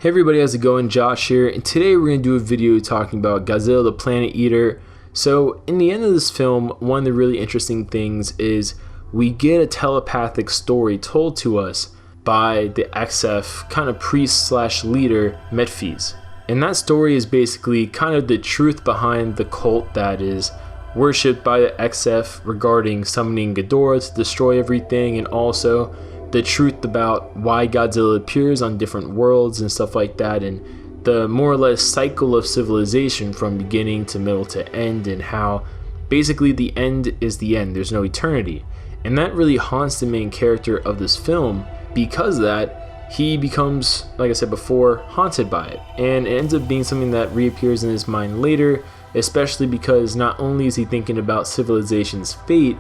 Hey everybody, how's it going? Josh here, and today we're going to do a video talking about Godzilla the Planet Eater. So in the end of this film, one of the really interesting things is we get a telepathic story told to us by the XF kind of priest slash leader Metphys. And that story is basically kind of the truth behind the cult that is worshipped by the XF regarding summoning Ghidorah to destroy everything, and also the truth about why Godzilla appears on different worlds and stuff like that, and the more or less cycle of civilization from beginning to middle to end, and how basically the end is the end, there's no eternity. And that really haunts the main character of this film, because of that he becomes, like I said before, haunted by it, and it ends up being something that reappears in his mind later, especially because not only is he thinking about civilization's fate,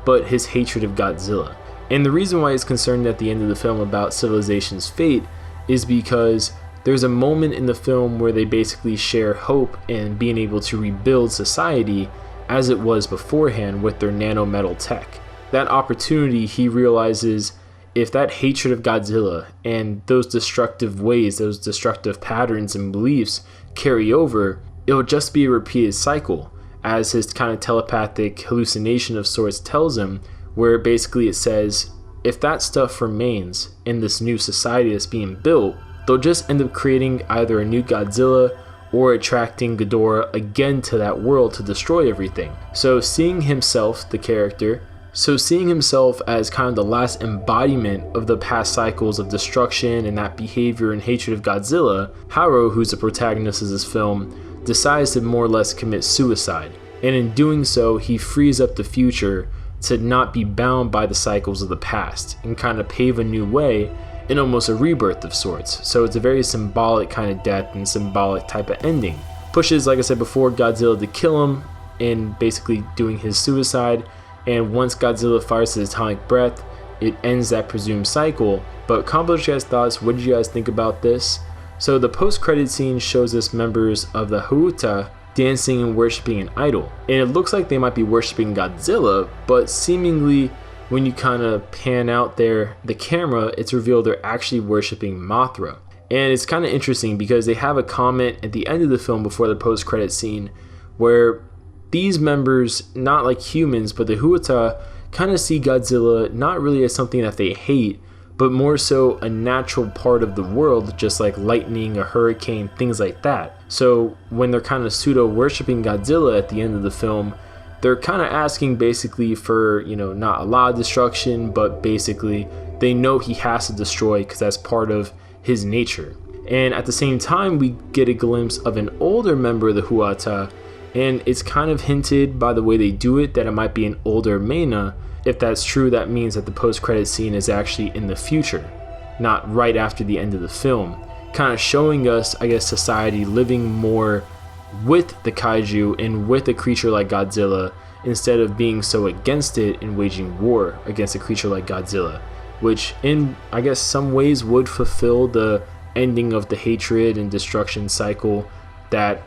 but his hatred of Godzilla. And the reason why he's concerned at the end of the film about civilization's fate is because there's a moment in the film where they basically share hope in being able to rebuild society as it was beforehand with their nanometal tech. That opportunity, he realizes, if that hatred of Godzilla and those destructive ways, those destructive patterns and beliefs carry over, it'll just be a repeated cycle, as his kind of telepathic hallucination of sorts tells him, where basically it says, if that stuff remains in this new society that's being built, they'll just end up creating either a new Godzilla or attracting Ghidorah again to that world to destroy everything. So seeing himself, the character, seeing himself as kind of the last embodiment of the past cycles of destruction and that behavior and hatred of Godzilla, Hiro, who's the protagonist of this film, decides to more or less commit suicide. And in doing so, he frees up the future to not be bound by the cycles of the past and kind of pave a new way in almost a rebirth of sorts. So it's a very symbolic kind of death and symbolic type of ending. Pushes, like I said before, Godzilla to kill him in basically doing his suicide, and once Godzilla fires his atomic breath, it ends that presumed cycle. But comment below your guys' thoughts. What did you guys think about this? So the post-credit scene shows us members of the Huta dancing and worshipping an idol, and it looks like they might be worshipping Godzilla, but seemingly when you kind of pan out the camera, it's revealed they're actually worshipping Mothra. And it's kind of interesting because they have a comment at the end of the film before the post-credit scene where these members, not like humans, but the Huta, kind of see Godzilla not really as something that they hate, but more so a natural part of the world, just like lightning, a hurricane, things like that. So when they're kind of pseudo-worshipping Godzilla at the end of the film, they're kind of asking basically for, not a lot of destruction, but basically they know he has to destroy because that's part of his nature. And at the same time, we get a glimpse of an older member of the Huata, and it's kind of hinted by the way they do it that it might be an older Mena. If that's true, that means that the post-credit scene is actually in the future, not right after the end of the film, kind of showing us, I guess, society living more with the kaiju and with a creature like Godzilla instead of being so against it and waging war against a creature like Godzilla, which in, I guess, some ways would fulfill the ending of the hatred and destruction cycle that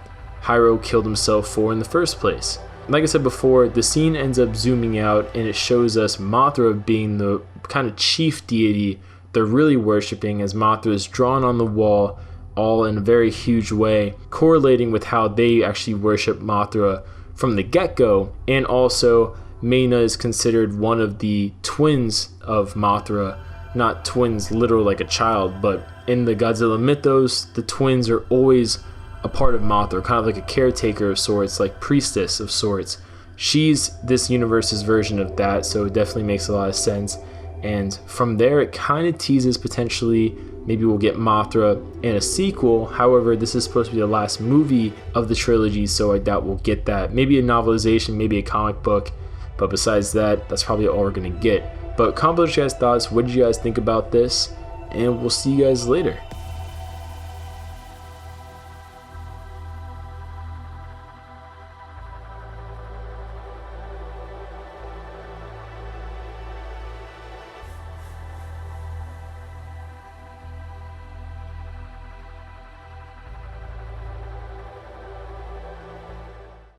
Hiro killed himself for in the first place. Like I said before, the scene ends up zooming out and it shows us Mothra being the kind of chief deity they're really worshipping, as Mothra is drawn on the wall all in a very huge way, correlating with how they actually worship Mothra from the get-go. And also Mena is considered one of the twins of Mothra, not twins literal like a child, but in the Godzilla mythos, the twins are always a part of Mothra, kind of like a caretaker of sorts, like priestess of sorts. She's this universe's version of that, so it definitely makes a lot of sense. And from there, it kind of teases potentially maybe we'll get Mothra in a sequel. However, this is supposed to be the last movie of the trilogy, so I doubt we'll get that. Maybe a novelization, maybe a comic book, but besides that, that's probably all we're gonna get. But comment below your guys' thoughts. What did you guys think about this? And we'll see you guys later.